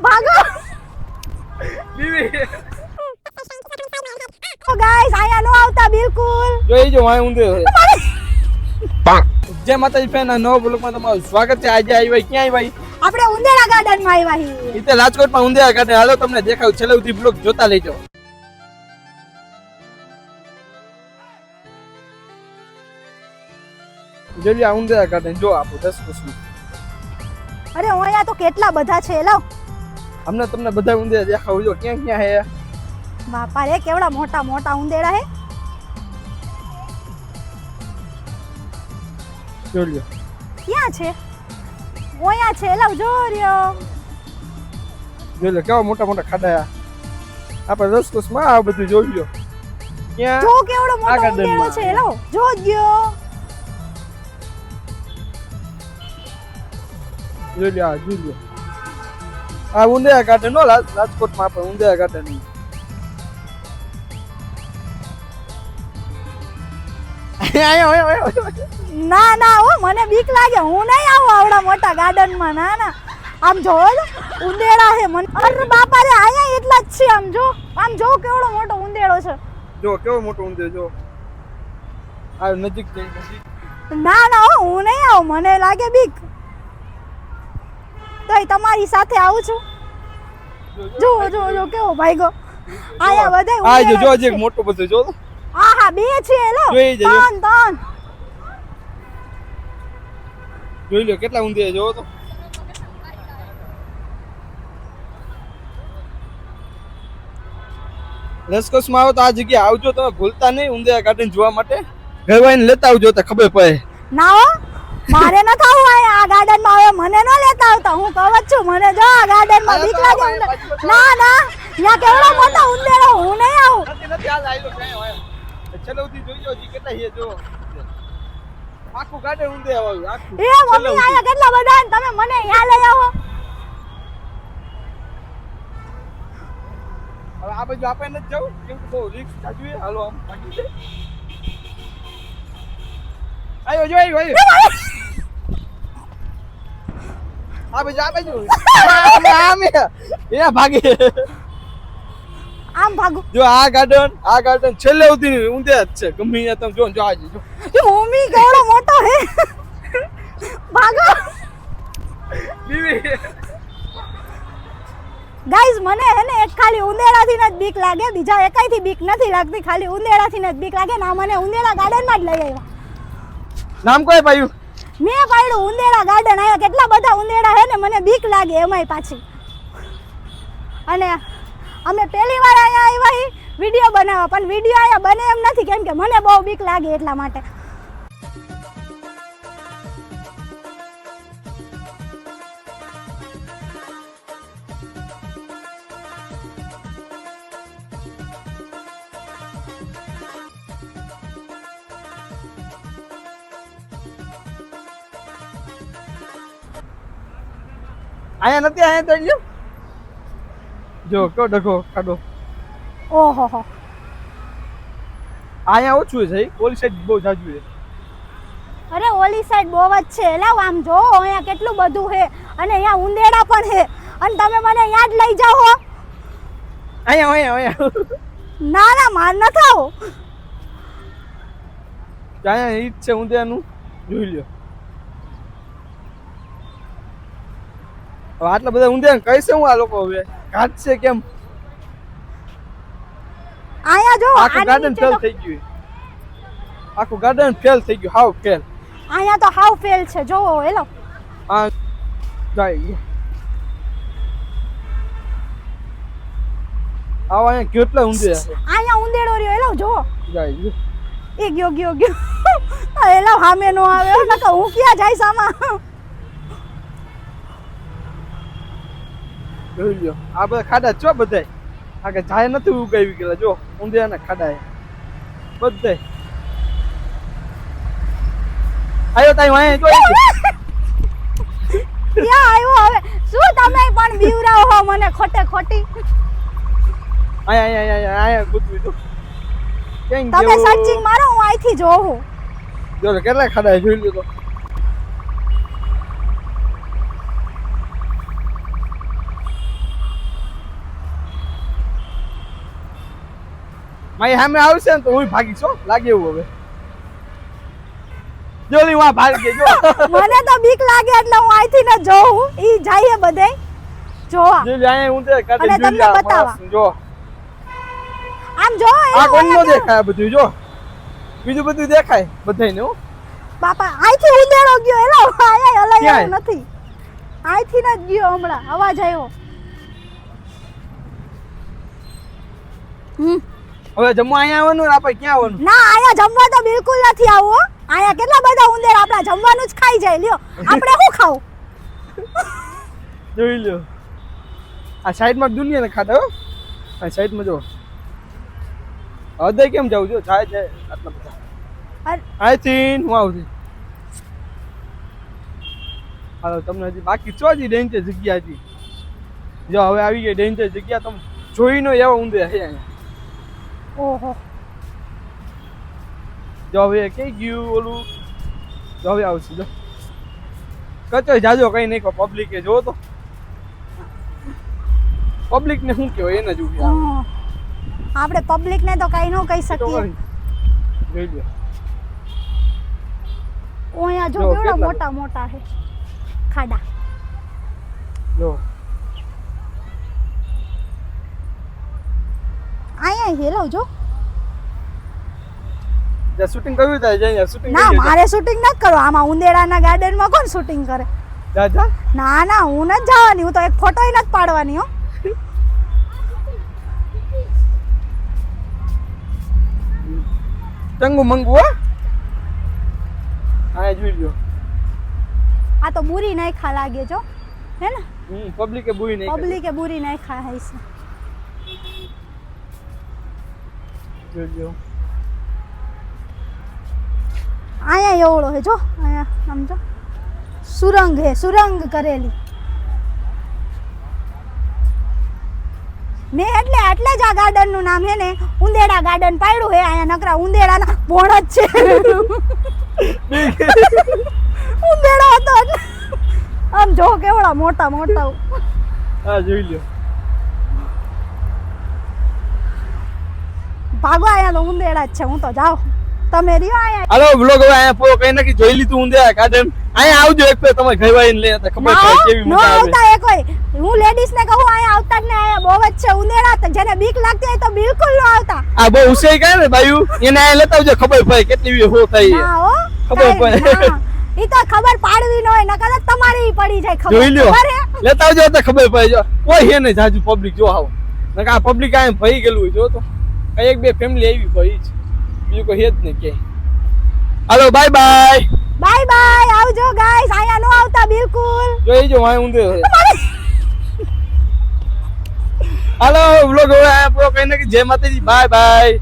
ભાગો બીવી ઓ ગાઈસ આયા નો આવતા બિલકુલ જોઈ જો વાય ઊંધે જય માતાજી ફેન નવો બ્લોગમાં તમારું સ્વાગત છે. આજે આવી ક્યાં આવી આપણે ઉંદેડા ગાર્ડન માં આવ્યા છીએ. ઈતે રાજકોટમાં ઉંદેડા ગાર્ડન. હાલો તમને દેખાવ છેલ્લે સુધી બ્લોગ જોતા લેજો. જોઈ આ ઉંદેડા ગાર્ડન જો આપણું 10 કુસુમ. અરે અહીંયા તો કેટલા બધા છે લાવ અમને તમને બધા ઉંદેડા દેખાવ જો ક્યાં ક્યાં હે. બાપા રે કેવડા મોટા મોટા ઉંદેડા હે. જોઈ લો ક્યાં છે? ઓયા છે લાવ જો રહ્યો. જોઈ લો કેવા મોટા મોટા ખાડા આપણે 10 કુસમાં આ બધું જોઈ લો. ક્યાં જો કેવડો મોટો ઉંદેડો છે લાવ જોજો. જોઈ લો જોઈ લો આ ઉંદેડા ગાર્ડન નો રાજકોટમાં આપણે ઉંદેડા ગાર્ડન. ના ના હો મને બીક લાગે. હું નહીં આવું આવડા મોટા ગાર્ડન માં. ના ના આમ જો ઉંદેડા છે મને. અરે બાપા રે અહીંયા એટલા જ છે. આમ જો કેવડો મોટો ઉંદેડો છે. જો કેવો મોટો ઉંદેડો જો આ નજીક જઈ નજીક. ના ના હો હું નહીં આવું. મને લાગે બીક. તોય તમારી સાથે આવું છું. જો જો જો કેવો ભાઈગો. આયા બધાય આ જો જો જે મોટો બધો જો. આહા બે છે લો. ત્રણ જોઈ લો કેટલા ઉંદેડા જોવો તો. રસકોસમાં આવો તો આ જગ્યા આવજો તમે ભૂલતા નહીં ઉંદેડા ગાર્ડન જોવા માટે. ઘરવાળીને લેતા આવજો તો ખબર પડે. ના હો મારે ન થાવું આ ગાર્ડન માં. હવે મને ન લેતા આવતા. હું કહું જ છું મને જો આ ગાર્ડન માં બીક લાગે. ના ના ત્યાં કેવડો મોટો ઉંદેડો. હું નહીં આવું. નથી હાલ આયલો કાંઈ હોય. ચલો ઉધી જોઈ લો જી કેટલા છે જો. આખું ગાર્ડન ઉંદેડા વાળું આખું. એ મમ્મી આયા કેટલા બધા ને તમે મને અહીંયા લઈ આવો. હવે આ બાજુ આપણે નથી જવું કેમ કે બહુ રિસ્ક થાજુએ. હાલો આમ ભાગી જાય. આયો જો આયો આ બાજુ આમ એ ભાગી. આમ ભાગો. જો આ ગાર્ડન છેલ્લે સુધી ઊંધે જ છે. ગમે ત્યાં તમે જો જો આજે જો મમ્મી કેવડો મોટો હે. ભાગો બીવી ગાઈઝ મને હે ને એક ખાલી ઉંદેડાથી જ બીક લાગે. બીજા એકાઈથી બીક નથી લાગતી. ખાલી ઉંદેડાથી જ બીક લાગે. ના મને ઉંદેડા ગાર્ડન માં જ લઈ આવ્યા. નામ કોઈ પાયું? મેં પાડ્યું ઉંદેડા ગાર્ડન. આયા કેટલા બધા ઉંદેડા હે ને મને બીક લાગે એમાંય પાછી. અને અમે પહેલી વાર અહીંયા આવ્યા વિડીયો બનાવવા. પણ વિડીયો અહીંયા બને એમ નથી કેમ કે મને બહુ બીક લાગે એટલા માટે. આયા નથી આયા તો લ્યો જો કયો ડખો કાઢો. ઓહો હો આયા ઓછું છે. ઓલી સાઈડ બહુ જાજુ છે. અરે ઓલી સાઈડ બહુ જ છે. લાવ આમ જો અહીંયા કેટલું બધું છે. અને અહીંયા ઉંદેડા પણ છે. અને તમે મને અહીંયા જ લઈ જાઓ. આયા ના ના માર ન થાવ. આયા ઈ જ છે ઉંદેડાનું જોઈ લ્યો. હવે આટલા બધા ઉંદેડા કઈસે હું આ લોકો હવે કાઢશે કેમ? આયા જો આખું ગાર્ડન ફેલ થઈ ગયું. આખું ગાર્ડન ફેલ થઈ ગયું. હાવ ફેલ. આયા તો હાવ ફેલ છે. જોવો હેલો આ જાય આવા અહીંયા કેટલા ઉંદેડા છે. આયા ઉંદેડો રહ્યો હેલો જોવો. જાય એ ગયો હેલો સામે નો આવે. નકર હું ક્યાં જઈશ આમાં. જોઈ લ્યો આ બધા ખાડા છો બધાય. આ કે જાય નથી ઉગાવી ગયેલા જો ઉંદેડાના ખાડા બધાય. આયો તાઈ વાય જો ક્યાં આવ્યો હવે. શું તમે પણ બીવરાવો હો મને ખોટે ખોટી. આયા ગુતવી તો કેમ તમે સર્ચિંગ મારો હું અહીંથી જોઉં. જો કેટલા ખાડા જોઈ લ્યો તો. મારી સામે આવશે ને તો હું ભાગીશ હો. લાગે એવું હવે જો લી વાં ભાગી જો મને તો બીક લાગે એટલે હું અહીંથી ન જોઉં. ઈ જાય બધે જોવા. જો લી અહીંયા ઊંધે કાઢી અને તમને બતાવવા. જો આમ જો આ કોઈ નો દેખાય આ બધું જો બીજું બધું દેખાય બધાયને હો. બાપા અહીંથી ઉંદેડો ગયો એલો આયા હલાય ક્યાંય? એવું નથી. અહીંથી ન જ ગયો હમણાં અવાજ આવ્યો. હવે જમવા અહીંયા આવવાનું ને આપણે ક્યાં આવવાનું? ના આયા જમવા તો બિલકુલ નથી આવું હો. આયા કેટલા બધા ઉંદેડા આપણા જમવાનું જ ખાઈ જાય લ્યો. આપણે શું ખાવું? જોઈ લ્યો આ સાઈડમાં દુનિયાને ખાતા હો. આ સાઈડમાં જો હૃદય કેમ જાવું જો જાય છે આટલા બધા. અરે, અહીંથી હું આવું છું. હાલો તમને હજી બાકી છો હજી ડેન્જર જગ્યા હતી. જો હવે આવી ગઈ ડેન્જર જગ્યા તમે જોઈ નો એવા ઊંધે છે અહીંયા. ઓહો જો હવે કઈ ગયું ઓલું જો હવે આવશે જો કચો જાજો કઈ નહીં કહો પબ્લિકે જો તો પબ્લિક ને શું કહેવાય એને જ ઉભી આવે. આપણે પબ્લિક ને તો કઈ ન કહી તો શકીએ. કરી. જોઈ લો ઓ અહીંયા જો જો, કેવડા કેટલા મોટા મોટા છે ખાડા. જો અહીંયા હેલો જો. જ્યાં શૂટિંગ કરવી થાય જાય શૂટિંગ ના મારે શૂટિંગ નથી કરવું. આમાં ઉંદેડાના ગાર્ડનમાં કોણ શૂટિંગ કરે? જા જા ના ના હું નથી જવાની. હું તો એક ફોટોય નથી પાડવાની હો. ચંગુ મંગુ હો હા જોઈ લ્યો. આ તો બુરી નાખ્યા લાગે જો હે ને. પબ્લિકે બુઈ નહીં કરી. પબ્લિકે બુરી નાખ્યા હશે. જોઈ લ્યો અહીંયા એવડો હે જો. અહીંયા આમ જો સુરંગ હે સુરંગ કરેલી. મેં એટલે જ આ ગાર્ડન નું નામ હે ને ઉંદેડા ગાર્ડન પાડ્યું હે. અહીંયા નકરા ઉંદેડાના બોણ જ છે. ઉંદેડા હતો એટલે આમ જો કેવડા મોટા મોટા. હા જોઈ લ્યો ભાગો અહીંયા તો ઉંદેડા જ છે. હું તો જાઉં તમે રહ્યો અહીંયા. હાલો બ્લોગ હવે અહીંયા પૂરો કઈ નાખી જોઈ લીધું ઊંધે ગાર્ડન. અહીંયા આવજો એક ફેર તમે ઘરવાઈને લઈ હતા ખબર પડે કેવી નો મજા આવે. આવતા એ કોઈ. હું લેડીઝ ને કહું અહીંયા આવતા જ ને. અહીંયા બહુ જ છે ઉંદેડા. તો જેને બીક લાગતી હોય તો બિલકુલ ન આવતા. આ બહુ ઉસાઈ કાય ને બાયુ એને અહીંયા લેતા આવજો ખબર પડે કેટલી હો થઈ ના હો ખબર પડે. ઈ તો ખબર પાડવી ન હોય નકર તો તમારી પડી જાય ખબર. જોઈ લ્યો ખબર હે? લેતા આવજો તો ખબર પડે જો કોઈ હે ને જાજુ પબ્લિક જો આવો નકર આ પબ્લિક આમ ભઈ ગયેલું હોય જો તો કઈ એક બે ફેમિલી આવી ભઈ છે બીજું કોઈ હે જ નહીં કે. હાલો બાય બાય બાય બાય આવજો ગાઈસ. અહીંયા નો આવતા બિલકુલ. જોઈ જો વાય ઊંધે હોય. હાલો વ્લોગ હવે અહીંયા પૂરો કઈ નાખી. જય માતાજી બાય બાય.